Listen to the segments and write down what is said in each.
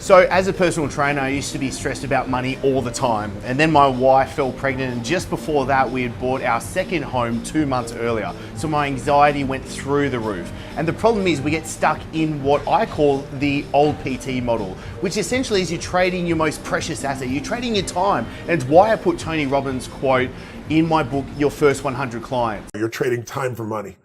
So as a personal trainer, I used to be stressed about money all the time. And then my wife fell pregnant, and just before that, we had bought our second home 2 months earlier. So my anxiety went through the roof. And the problem is we get stuck in what I call the old PT model, which essentially is you're trading your most precious asset. You're trading your time. And it's why I put Tony Robbins' quote in my book, Your First 100 Clients. You're trading time for money.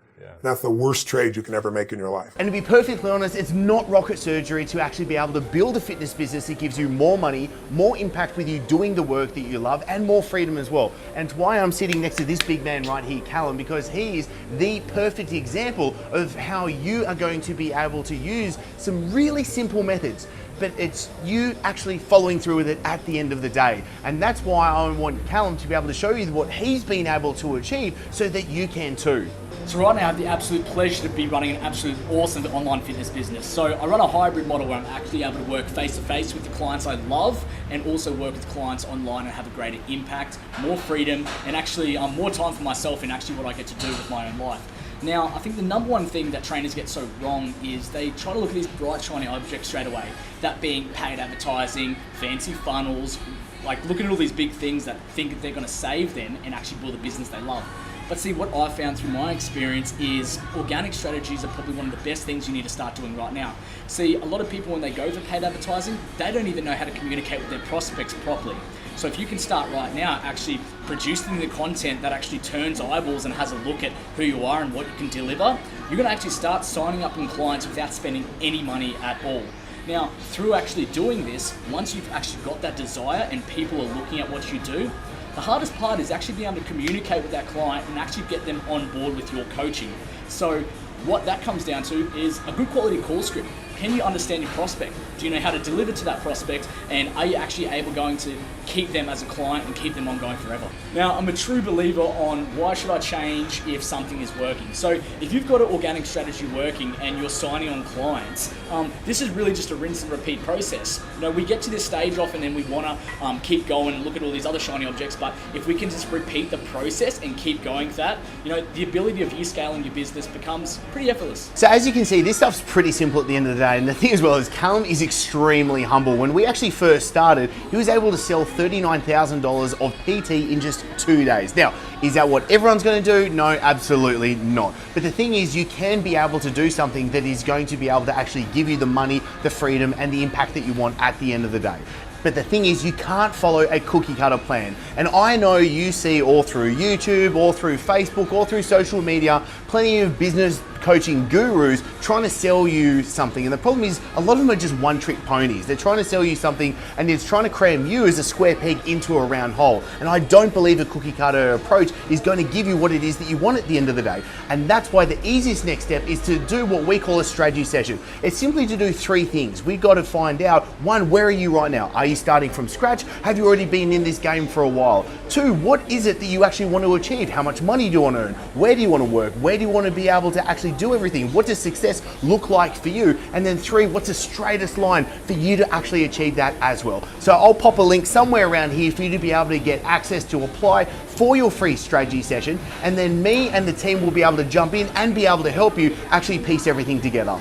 That's the worst trade you can ever make in your life. And to be perfectly honest, it's not rocket surgery to actually be able to build a fitness business that gives you more money, more impact with you doing the work that you love, and more freedom as well. And it's why I'm sitting next to this big man right here, Callum, because he is the perfect example of how you are going to be able to use some really simple methods, but it's you actually following through with it at the end of the day. And that's why I want Callum to be able to show you what he's been able to achieve so that you can too. So right now I have the absolute pleasure to be running an absolute awesome online fitness business. So I run a hybrid model where I'm actually able to work face to face with the clients I love and also work with clients online and have a greater impact, more freedom, and actually more time for myself in actually what I get to do with my own life. Now, I think the number one thing that trainers get so wrong is they try to look at these bright, shiny objects straight away. That being paid advertising, fancy funnels, like looking at all these big things that think that they're going to save them and actually build a business they love. But see, what I've found through my experience is organic strategies are probably one of the best things you need to start doing right now. See, a lot of people when they go for paid advertising, they don't even know how to communicate with their prospects properly. So if you can start right now actually producing the content that actually turns eyeballs and has a look at who you are and what you can deliver, you're gonna actually start signing up in clients without spending any money at all. Now, through actually doing this, once you've actually got that desire and people are looking at what you do, the hardest part is actually being able to communicate with that client and actually get them on board with your coaching. So what that comes down to is a good quality call script. Can you understand your prospect? Do you know how to deliver to that prospect? And are you actually able going to keep them as a client and keep them ongoing forever? Now, I'm a true believer on why should I change if something is working. So if you've got an organic strategy working and you're signing on clients, this is really just a rinse and repeat process. You know, we get to this stage often and we want to keep going and look at all these other shiny objects, but if we can just repeat the process and keep going with that, you know, the ability of you scaling your business becomes pretty effortless. So as you can see, this stuff's pretty simple at the end of the day. And the thing as well is Callum is extremely humble. When we actually first started, he was able to sell $39,000 of PT in just 2 days. Now, is that what everyone's going to do? No, absolutely not. But the thing is, you can be able to do something that is going to be able to actually give you the money, the freedom, and the impact that you want at the end of the day. But the thing is, you can't follow a cookie cutter plan. And I know you see all through YouTube, all through Facebook, all through social media, plenty of business coaching gurus trying to sell you something. And the problem is a lot of them are just one-trick ponies. They're trying to sell you something and it's trying to cram you as a square peg into a round hole. And I don't believe a cookie cutter approach is going to give you what it is that you want at the end of the day. And that's why the easiest next step is to do what we call a strategy session. It's simply to do three things. We've got to find out, one, where are you right now? Are you starting from scratch? Have you already been in this game for a while? Two, what is it that you actually want to achieve? How much money do you want to earn? Where do you want to work? Where do you want to be able to actually do everything? What does success look like for you? And then three, what's the straightest line for you to actually achieve that as well? So I'll pop a link somewhere around here for you to be able to get access to apply for your free strategy session. And then me and the team will be able to jump in and be able to help you actually piece everything together.